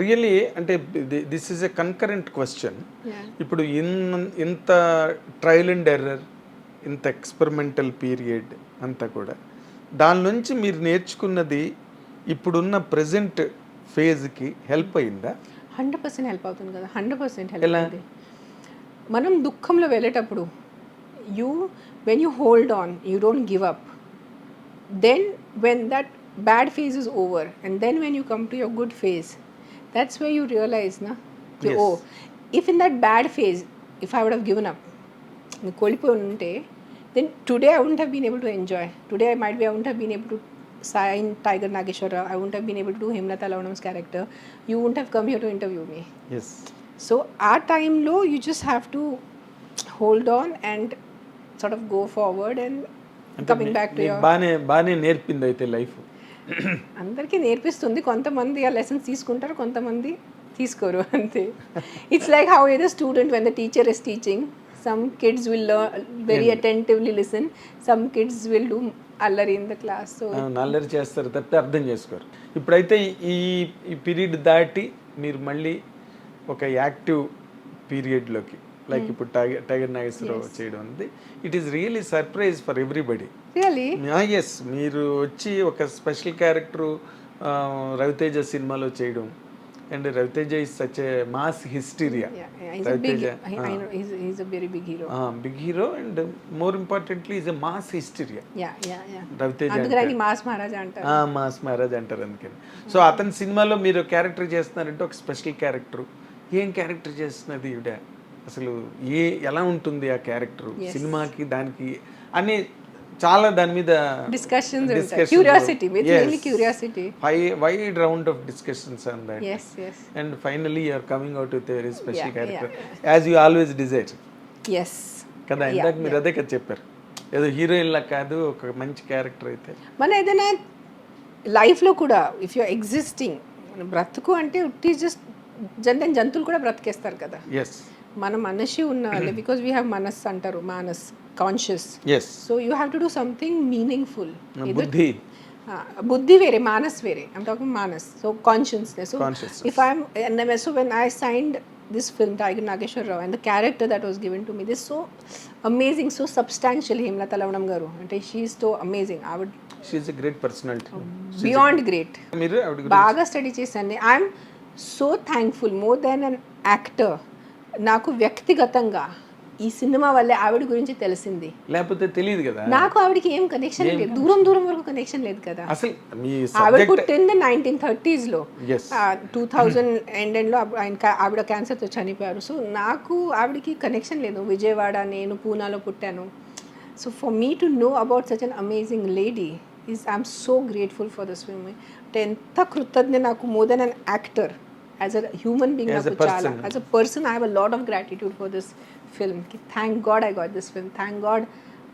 Really అంటే this is a concurrent question. ఇప్పుడు ఇంత ట్రయల్ అండ్ ఎర్రర్, ఇంత ఎక్స్పెరిమెంటల్ పీరియడ్ అంతా కూడా, దాని నుంచి మీరు నేర్చుకున్నది ఇప్పుడున్న ప్రజెంట్ ఫేజ్కి హెల్ప్ అయిందా? 100% హెల్ప్ అవుతుంది కదా, 100% హెల్ప్ అవుతుంది. మనం దుఃఖంలో వెళ్ళేటప్పుడు when you hold on, you don't give up. Then when that bad phase is over, and then when you come to your good phase, that's where you realize Yes. oh, if in that bad phase, if I would have given up, then today I wouldn't have been able to enjoy. Today I wouldn't have been able to sign Tiger Nageshwar Rao. I wouldn't have been able to do Hemlata Lavanam's character. You wouldn't have come here to interview me. Yes. So our time low, you just have to hold on and sort of go forward and coming back to your... బానే నేర్పింది అయితే life. అందరికీ నేర్పిస్తుంది. కొంతమంది ఆ lessons తీసుకుంటారు, కొంతమంది తీసుకోరు అంతే. It's like how A student when the teacher is teaching, some kids will learn very attentively listen, some kids will do అల్లరి ఇన్ ద క్లాస్. సో అల్లరి చేస్తారు తప్పితే అర్థం చేసుకోరు. ఇప్పుడైతే ఈ పీరియడ్ దాటి మీరు మళ్ళీ ఒక యాక్టివ్ పీరియడ్లోకి, లైక్ ఇప్పుడు టైగర్ నాగేశ్వరరావు చేయడం అనేది it is really surprise for everybody. Really yes, మీరు వచ్చి ఒక స్పెషల్ క్యారెక్టర్ రవితేజ సినిమాలో చేయడం, and Ravi Teja is such a mass hysteria. Big hero and more importantly is a mass hysteria Ravi Teja. Mass Maharaj అంటారు అందుకని. సో అతని సినిమాలో మీరు క్యారెక్టర్ చేస్తున్నారంటే ఒక స్పెషల్ క్యారెక్టర్. ఏం క్యారెక్టర్ చేస్తున్నది ఈవిడ, అసలు ఎలా ఉంటుంది ఆ క్యారెక్టర్ సినిమాకి దానికి అని చాలా దాని మీద discussions, curiosity, curiosity, wide round of discussions on that. And finally you are coming out with a very special character as you always desire. కదా, ఇందాక మీరు అదే కదా చెప్పారు, ఏదో హీరోయిన్ లా కాదు, ఒక మంచి క్యారెక్టర్ అయితే. మన ఏదైనా లైఫ్లో కూడా ఇఫ్ యు ఎగ్జిస్టింగ్, బ్రతుకు అంటే ఉట్టి జస్ట్ జంతువులు కూడా బ్రతికేస్తారు కదా. మన మనషి ఉన్న వాళ్ళే, బికాస్ వీ హ్యావ్ మనస్ అంటారు, Manas, conscious. So you have to do something meaningful. బుద్ధి వేరే, మానస్ వేరే. I'm talking Manas, so consciousness. So if I'm, so when I signed this film Tiger Nageshwar Rao and the character that was given to me, this so amazing, so substantial. Hemlata Lavanam garu ante she is so amazing. She is a great personality, beyond great. Meeru baga study chesanu. I am so thankful, more than an actor, నాకు వ్యక్తిగతంగా ఈ cinema వల్లే ఆవిడ గురించి తెలిసింది. లేకపోతే తెలియదు కదా, నాకు ఆవిడకి ఏం కనెక్షన్ లేదు, దూరం వరకు కనెక్షన్ లేదు కదా. అసలు ఆవిడ పుట్టింది 1930s లో, 2000 ఎండ్ లో ఆవిడ క్యాన్సర్తో చనిపోయారు. సో నాకు ఆవిడకి కనెక్షన్ లేదు. విజయవాడ, నేను పూనాలో పుట్టాను. So for me to know about such an amazing lady is, I'm so grateful for this film. అంటే ఎంత కృతజ్ఞ నాకు, more than an actor, as a human being, as a person I have a lot of gratitude for this film. Thank God I got this film. Thank God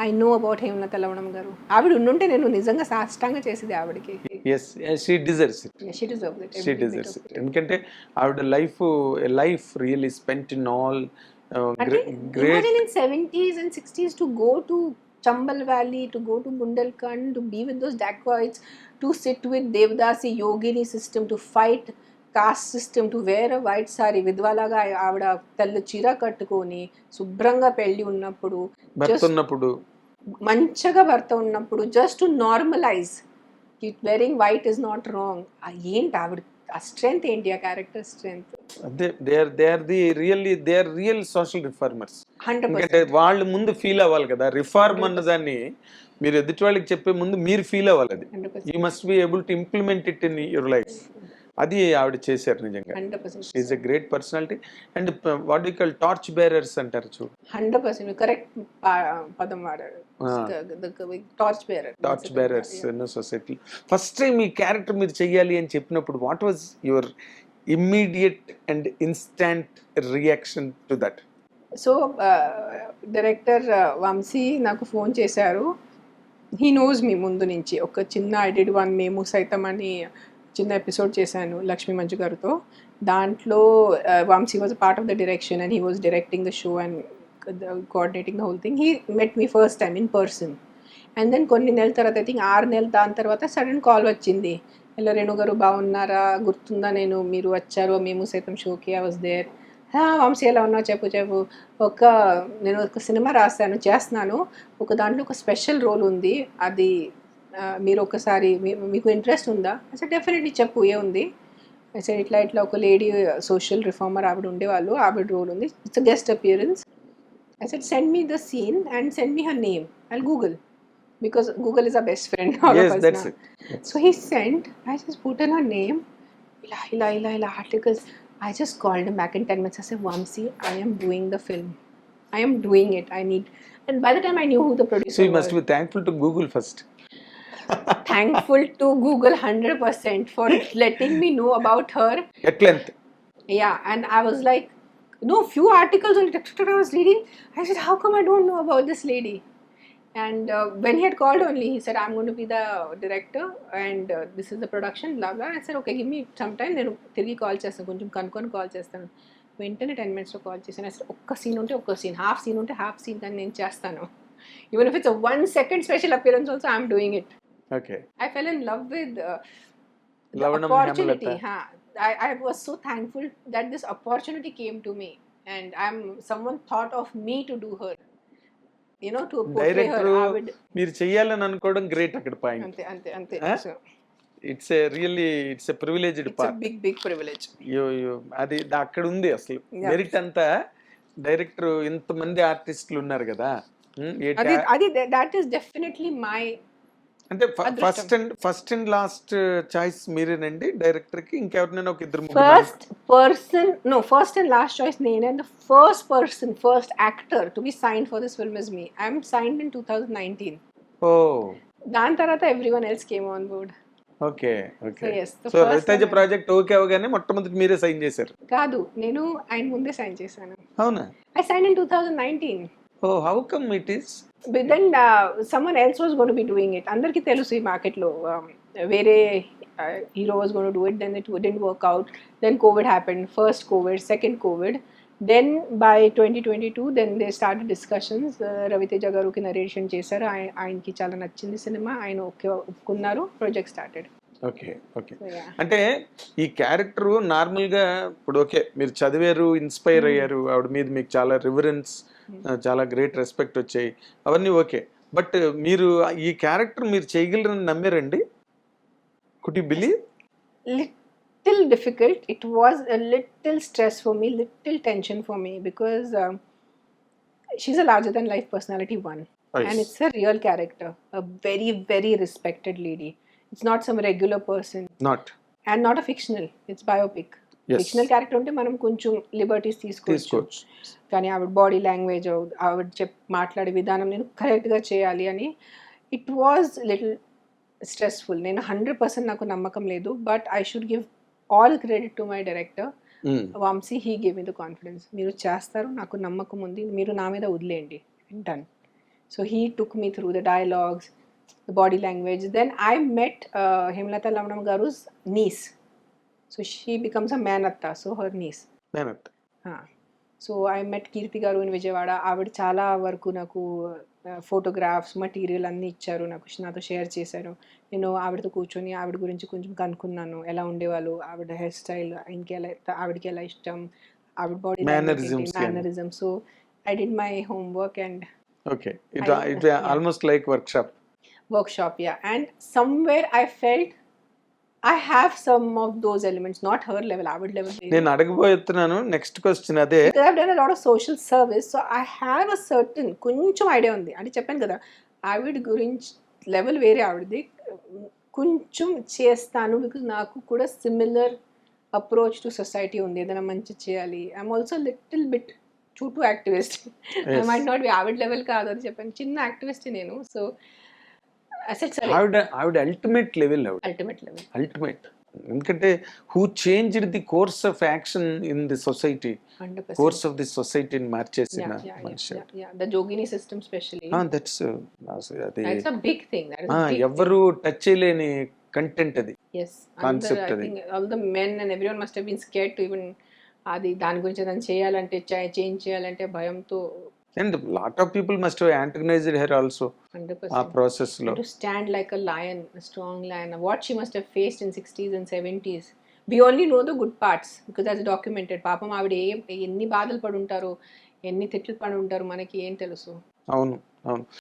I know about Hemlata Lavanam garu. ఆవిడ ఉండుంటే నేను నిజంగా సాష్టాంగా చేసేది ఆవిడకి. yes she deserves it. she deserves it. she deserves it. ఎందుకంటే ఆవిడ life really spent in all great. Imagine in 70s and 60s to go to Chambal Valley, to go to Bundelkhand, to be with those dacoits, to sit with Devdasi Yogini system, to fight caste system, to wear a white sari, విధ్వాలాగా ఆవిడ తెల్ల చీర కట్టుకొని శుభ్రంగా పెళ్ళి ఉన్నప్పుడు, మంచిగా భర్త ఉన్నప్పుడు, just to normalise wearing white is not wrong. ఏంటి ఆవిడ ఆ స్ట్రెంగ్త్, ఏంటి ఆ character strength. They are real social reformers. ఎందుకంటే వాళ్ళు ముందు ఫీల్ అవ్వాలి కదా, రిఫార్మ్ అన్నదాన్ని మీరు ఎదుటి వాళ్ళకి చెప్పే ముందు మీరు ఫీల్ అవ్వాలి. అది you must be able to implement it in your life. అది ఆవిడ చేశారు నిజంగా. Is a great personality. And what we call torch bearers అంటారు చూడు. 100% కరెక్ట్ పదం వాడారు. Torch bearers in society. First time ఈ క్యారెక్టర్ మీరు చెయ్యాలి అని చెప్పినప్పుడు what was your immediate and instant reaction to that? So director Vamsi నాకు ఫోన్ చేశారు. హీ నోస్ మీ ముందు నుంచి. ఒక చిన్న ఐ డిడ్ వన్ మేము సైతం అని చిన్న ఎపిసోడ్ చేశాను లక్ష్మీ మంజు గారితో. దాంట్లో Vamsi was a part of the direction and he was directing the show and coordinating the whole thing. He met me first time in person. And then కొన్ని నెలల తర్వాత, ఐ థింక్ 6 నెలలు దాని తర్వాత సడన్ కాల్ వచ్చింది, హలో రేణు గారు బాగున్నారా, గుర్తుందా మీరు వచ్చారు మేము సైతం షోకి, ఐ వాజ్ దేర్. వంశీ ఎలా ఉన్నావు చెప్పు చెప్పు. నేను ఒక సినిమా చేస్తున్నాను, ఒక దాంట్లో ఒక స్పెషల్ రోల్ ఉంది, అది మీరు ఒకసారి మీకు ఇంట్రెస్ట్ ఉందా? అసలు డెఫినెట్లీ చెప్పు ఏముంది. అసలు ఇట్లా ఇట్లా ఒక లేడీ సోషల్ రిఫార్మర్ ఆవిడ ఉండేవాళ్ళు, ఆవిడ రోల్ ఉంది, it's guest appearance. I said, send me the scene and send me her name. I'll Google. Because Google is our best friend, all Yes, of us that's now. it. So he sent, I just put in her name, ila articles. I just called him back in 10 minutes. I said, Vamsi, I am doing the film. I am doing it. I need. And by the time I knew who the producer So you was. must be thankful to Google first. Thankful to Google 100% for letting me know about her. At length. Yeah, and I was like, no, few articles only I was reading. I said, how come I don't know about this lady? And when he had called only, he said, I'm going to be the director and this is the production, blah, blah. I said, okay, give me some time. నేను తిరిగి call చేస్తాను, కొంచెం కనుక్కొని call చేస్తాను. వెంటనే 10 minutesలో call చేశాను. అసలు ఒక్క సీన్ ఉంటే ఒక్క సీన్, హాఫ్ సీన్ ఉంటే హాఫ్ సీన్ కానీ నేను చేస్తాను. Even if it's 1 second special appearance also I'm doing it. Okay. I fell in love with the Lavanam opportunity. Hemalata. I was so thankful that this opportunity came to me, and someone thought of me to do her, you know, to portray her. Director మీరు చెయ్యాలని అనుకోవడం great అక్కడ point. ante So it's a really it's a privileged it's a part. big privilege. అది అక్కడ ఉంది అసలు. Yeah. Merit అంతా director, ఇంతమంది ఆర్టిస్టులు ఉన్నారు కదా. That is definitely my అంటే ఫస్ట్ అండ్ లాస్ట్ చాయిస్ మీరేనండి డైరెక్టర్ కి? ఇంకెవరినైనా ఒక ఇద్దరు first and last choice nene, and the first actor to be signed for this film is me. I am signed in 2019. Dan tarata everyone else came on board. Okay. So yes, so Ravi Teja project okay అవగానే మొట్టమొదటి మీరే sign చేశారు? కాదు, నేను ఆయన ముందే sign చేశాను. అవునా? I signed in 2019. How come it is? But then someone else was going to be doing it. Andarki telusu ee market lo vere hero was going to do it. Then it didn't work out. Then COVID happened. First COVID, second COVID. Then by 2022, then they started discussions. Raviteja garu ki narration chesaru. Ayanki chala nachindi cinema. Ayana okay oppunnaru. Project started. Okay. అంటే ఈ character normal గా ఇప్పుడు okay మీరు చదివారు, inspire అయ్యారు, ఆవిడ మీద మీకు చాలా రివరెన్స్, చాలా గ్రేట్ రెస్పెక్ట్ వచ్చాయి, అవన్నీ ఓకే. బట్ మీరు ఈ క్యారెక్టర్ మీరు చేయగలరని నమ్మారండి? Could you believe? Little difficult. It was a little stress for me, little tension for me, because she's a larger than life personality, one. Yes. And it's a real character, a very, very respected lady. It's not some regular person. And not a fictional. It's biopic. Yes. Fictional character ఉంటే మనం కొంచెం liberties తీసుకోవచ్చు. కానీ ఆవిడ body language, ఆవిడ మాట్లాడే విధానం నేను కరెక్ట్గా చేయాలి అని ఇట్ వాజ్ లిటిల్ స్ట్రెస్ఫుల్. నేను 100% నాకు నమ్మకం లేదు, but I should give all credit to my director Vamsi. He give me the confidence. మీరు చేస్తారు, నాకు నమ్మకం ఉంది, మీరు నా మీద వదిలేయండి, done. So he took me through the dialogues, the body language. Then I met Hemalata Lavanam garu's niece. So she becomes a Manatta, so her niece. Manatta. So I met Kirti garu in Vijayawada. ఆవిడ చాలా వరకు నాకు photographs, material అన్నీ ఇచ్చారు, నాతో share చేశారు. నేను ఆవిడతో కూర్చొని ఆవిడ గురించి కొంచెం కనుక్కున్నాను, ఎలా ఉండేవాళ్ళు, ఆవిడ హెయిర్ స్టైల్, ఆవిడకి ఎలా ఇష్టం, ఆవిడ body mannerism. So I did my homework and okay, it almost like workshop, yeah. And somewhere I felt I have some of those elements, not her level, avid level. నేను అడగబోతున్నాను next question అదే. Because I've done a lot of social service, so I have a certain కొంచెం idea ఉంది. అంటే చెప్పాను కదా, ఆవిడ గురించి level వేరే, ఆవిడది కొంచెం చేస్తాను, బికాజ్ నాకు కూడా సిమిలర్ అప్రోచ్ టు సొసైటీ ఉంది, ఏదైనా మంచి చేయాలి. I'm also little bit to activist. I might not be ఆవిడ లెవెల్ కాదు, అది చెప్పాను, చిన్న యాక్టివిస్ట్ నేను. సో ఆవిడ అల్టిమేట్ లెవెల్, ఎందుకంటే who changed the course of action in the society, course of the సొసైటీని మార్చేసిన మనిషి. The jogini system specially, that's a big thing. ఎవరు టచ్ చేయలేని కంటెంట్ అది. Yes, కాన్సెప్ట్ అది. all the men and everyone must have been scared to even అది దాని గురించి ఏదైనా చేయాలంటే, చేంజ్ చేయాలంటే భయంతో. And lot of people must have antagonized her also ఆ 100%. ప్రాసెస్ లో. To stand like a lion, a strong lion. What she must have faced in 60s and 70s. We only know the good parts because that's documented. పాపం ఆవిడ ఎన్ని బాధలు పడి ఉంటారో, ఎన్ని తిట్లు పడి ఉంటారో మనకి ఏం తెలుసు. అవును అవును.